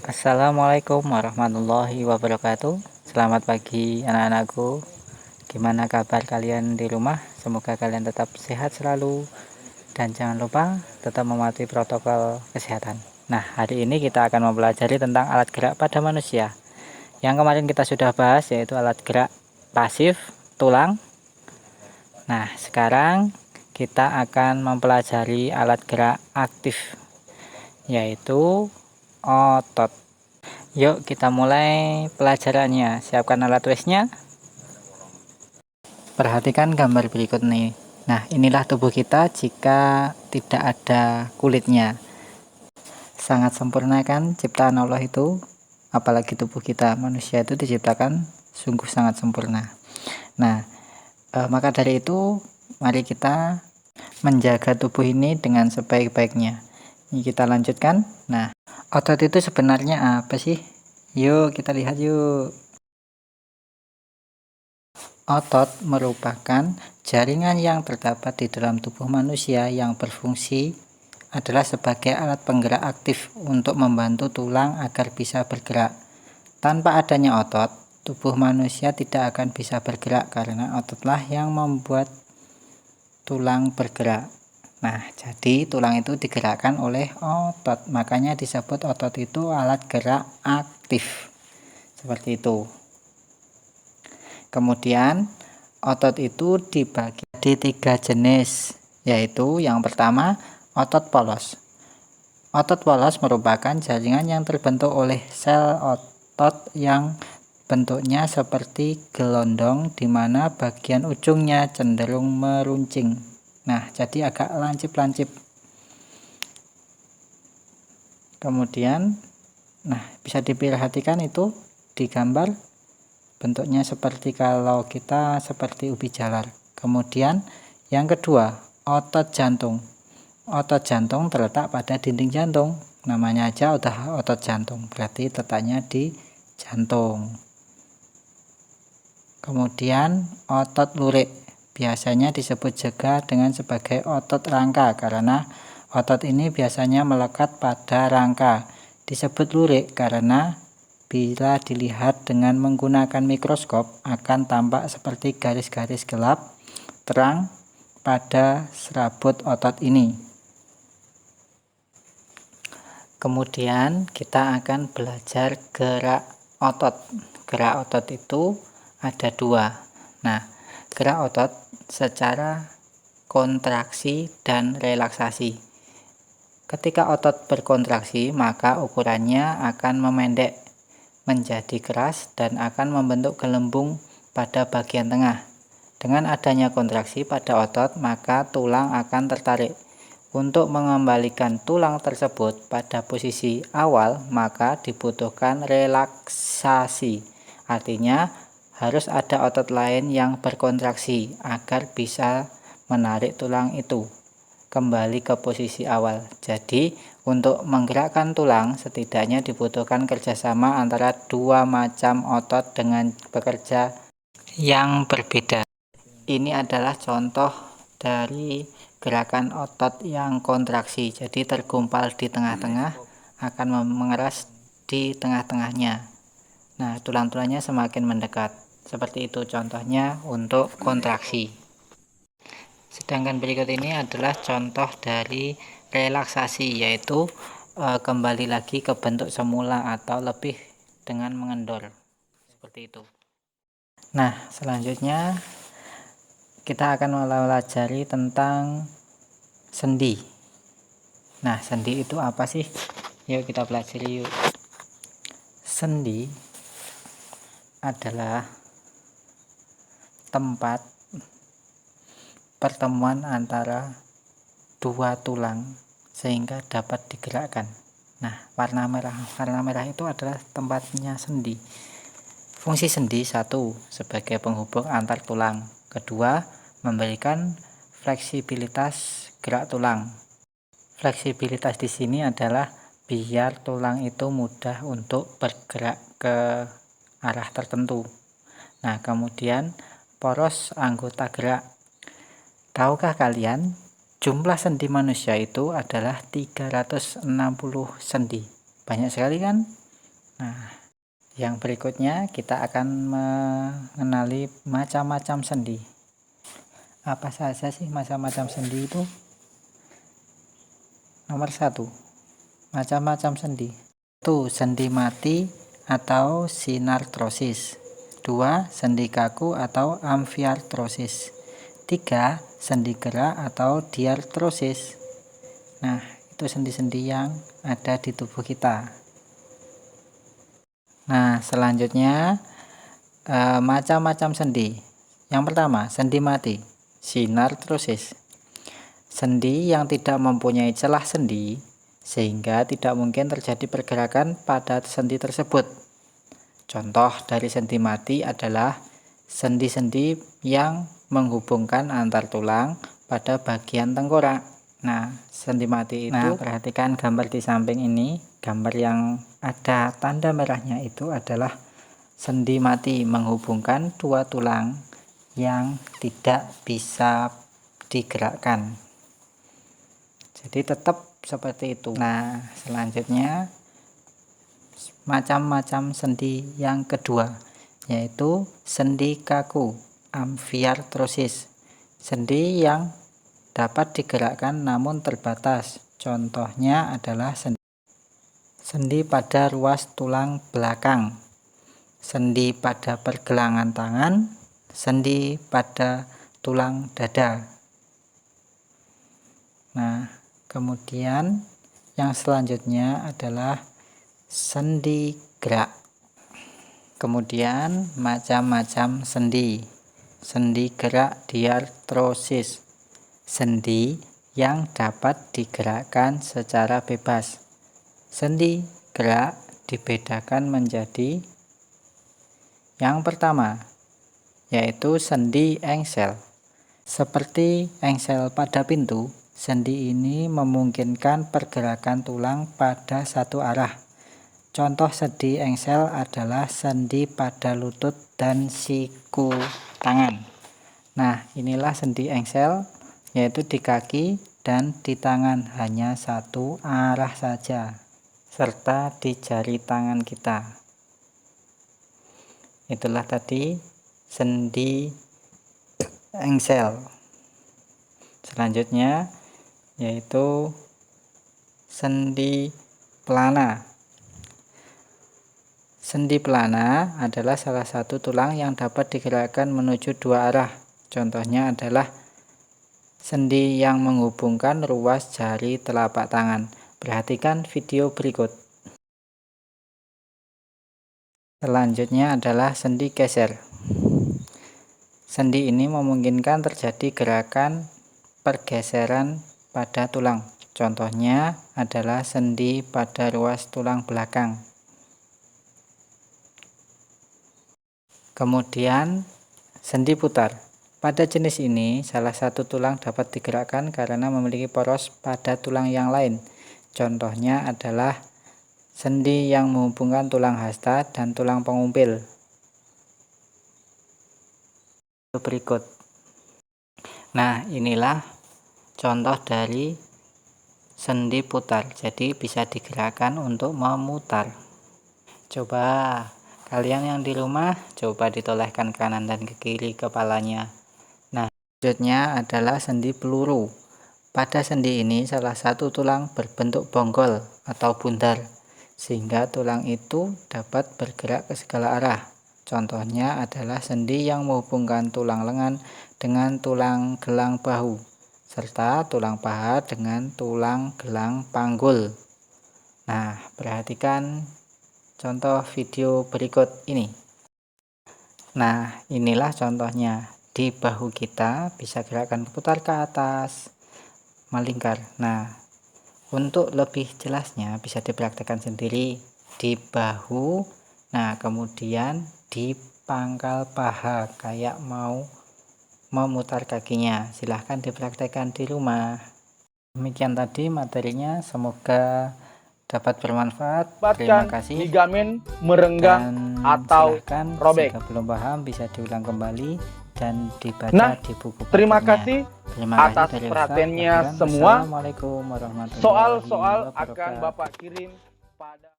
Assalamualaikum warahmatullahi wabarakatuh. Selamat pagi anak-anakku. Gimana kabar kalian di rumah? Semoga kalian tetap sehat selalu dan jangan lupa tetap mematuhi protokol kesehatan. Nah, hari ini kita akan mempelajari tentang alat gerak pada manusia. Yang kemarin kita sudah bahas yaitu alat gerak pasif, tulang. Nah, sekarang kita akan mempelajari alat gerak aktif yaitu otot. Yuk kita mulai pelajarannya. Siapkan alat tulisnya. Perhatikan gambar berikut nih. Nah, inilah tubuh kita jika tidak ada kulitnya. Sangat sempurna kan ciptaan Allah itu? Apalagi tubuh kita, manusia itu diciptakan sungguh sangat sempurna. Nah, maka dari itu mari kita menjaga tubuh ini dengan sebaik-baiknya. Ini kita lanjutkan. Nah, otot itu sebenarnya apa sih? Yuk kita lihat yuk. Otot merupakan jaringan yang terdapat di dalam tubuh manusia yang berfungsi adalah sebagai alat penggerak aktif untuk membantu tulang agar bisa bergerak. Tanpa adanya otot, tubuh manusia tidak akan bisa bergerak karena ototlah yang membuat tulang bergerak. Nah, jadi tulang itu digerakkan oleh otot, makanya disebut otot itu alat gerak aktif. Seperti itu. Kemudian otot itu dibagi di 3 jenis, yaitu yang pertama otot polos. Otot polos merupakan jaringan yang terbentuk oleh sel otot yang bentuknya seperti gelondong di mana bagian ujungnya cenderung meruncing. Nah, jadi agak lancip-lancip. Kemudian, bisa diperhatikan itu di gambar bentuknya seperti kalau kita seperti ubi jalar. Kemudian yang kedua, otot jantung. Otot jantung terletak pada dinding jantung. Namanya aja udah otot jantung, berarti letaknya di jantung. Kemudian otot lurik. Biasanya disebut juga dengan sebagai otot rangka karena otot ini biasanya melekat pada rangka. Disebut lurik karena bila dilihat dengan menggunakan mikroskop akan tampak seperti garis-garis gelap terang pada serabut otot ini. Kemudian kita akan belajar gerak otot. Gerak otot itu ada 2. Nah, gerak otot secara kontraksi dan relaksasi. Ketika otot berkontraksi, maka ukurannya akan memendek menjadi keras dan akan membentuk gelembung pada bagian tengah. Dengan adanya kontraksi pada otot, maka tulang akan tertarik. Untuk mengembalikan tulang tersebut pada posisi awal, maka dibutuhkan relaksasi. Artinya, harus ada otot lain yang berkontraksi agar bisa menarik tulang itu kembali ke posisi awal. Jadi, untuk menggerakkan tulang setidaknya dibutuhkan kerjasama antara 2 macam otot dengan bekerja yang berbeda. Ini adalah contoh dari gerakan otot yang kontraksi. Jadi tergumpal di tengah-tengah akan mengeras di tengah-tengahnya. Nah, tulang-tulangnya semakin mendekat. Seperti itu contohnya untuk kontraksi. Sedangkan berikut ini adalah contoh dari relaksasi, yaitu kembali lagi ke bentuk semula atau lebih dengan mengendor. Seperti itu. Nah, selanjutnya kita akan mempelajari tentang sendi. Nah, sendi itu apa sih? Yuk kita pelajari yuk. Sendi adalah tempat pertemuan antara 2 tulang sehingga dapat digerakkan. Nah, warna merah itu adalah tempatnya sendi. Fungsi sendi 1 sebagai penghubung antar tulang. Kedua, memberikan fleksibilitas gerak tulang. Fleksibilitas di sini adalah biar tulang itu mudah untuk bergerak ke arah tertentu. Nah, kemudian poros anggota gerak. Tahukah kalian jumlah sendi manusia itu adalah 360 sendi? Banyak sekali kan? Nah, yang berikutnya kita akan mengenali macam-macam sendi. Apa saja sih macam-macam sendi itu? Nomor 1, macam-macam sendi. Itu sendi mati atau sinartrosis. 2, sendi kaku atau amfiartrosis. 3, sendi gerak atau diartrosis. Nah, itu sendi-sendi yang ada di tubuh kita. Nah, selanjutnya macam-macam sendi. Yang pertama, sendi mati, sinartrosis. Sendi yang tidak mempunyai celah sendi sehingga tidak mungkin terjadi pergerakan pada sendi tersebut. Contoh dari sendi mati adalah sendi-sendi yang menghubungkan antar tulang pada bagian tengkorak. Nah, sendi mati itu, perhatikan gambar di samping ini, gambar yang ada tanda merahnya itu adalah sendi mati menghubungkan dua tulang yang tidak bisa digerakkan. Jadi tetap seperti itu. Nah, selanjutnya macam-macam sendi yang kedua, yaitu sendi kaku, amfiartrosis. Sendi yang dapat digerakkan namun terbatas. Contohnya adalah sendi pada ruas tulang belakang, sendi pada pergelangan tangan, sendi pada tulang dada. Nah, kemudian yang selanjutnya adalah sendi gerak. Kemudian macam-macam sendi. Sendi gerak diartrosis. Sendi yang dapat digerakkan secara bebas. Sendi gerak dibedakan menjadi yang pertama, yaitu sendi engsel. Seperti engsel pada pintu, sendi ini memungkinkan pergerakan tulang pada satu arah. Contoh sendi engsel adalah sendi pada lutut dan siku tangan. Nah, inilah sendi engsel, yaitu di kaki dan di tangan hanya satu arah saja, serta di jari tangan kita. Itulah tadi sendi engsel. Selanjutnya yaitu sendi pelana. Sendi pelana adalah salah satu tulang yang dapat digerakkan menuju dua arah. Contohnya adalah sendi yang menghubungkan ruas jari telapak tangan. Perhatikan video berikut. Selanjutnya adalah sendi geser. Sendi ini memungkinkan terjadi gerakan pergeseran pada tulang. Contohnya adalah sendi pada ruas tulang belakang. Kemudian sendi putar. Pada jenis ini salah satu tulang dapat digerakkan karena memiliki poros pada tulang yang lain. Contohnya adalah sendi yang menghubungkan tulang hasta dan tulang pengumpil. Berikut. Nah, inilah contoh dari sendi putar. Jadi bisa digerakkan untuk memutar. Coba kalian yang di rumah coba ditolehkan kanan dan ke kiri kepalanya. Nah, selanjutnya adalah sendi peluru. Pada sendi ini salah satu tulang berbentuk bonggol atau bundar, sehingga tulang itu dapat bergerak ke segala arah. Contohnya adalah sendi yang menghubungkan tulang lengan dengan tulang gelang bahu, serta tulang paha dengan tulang gelang panggul. Nah, perhatikan contoh video berikut ini. Nah, inilah contohnya. Di bahu kita bisa gerakan putar ke atas, melingkar. Nah, untuk lebih jelasnya bisa dipraktekkan sendiri di bahu. Nah, kemudian di pangkal paha kayak mau memutar kakinya. Silahkan dipraktekkan di rumah. Demikian tadi materinya, semoga dapat bermanfaat. Terima kasih. Ligamen merenggang atau robek. Jika belum paham bisa diulang kembali dan dibaca di buku. Terima kasih atas perhatiannya semua. Assalamualaikum warahmatullahi Soal-soal wabarakatuh. akan Bapak kirim pada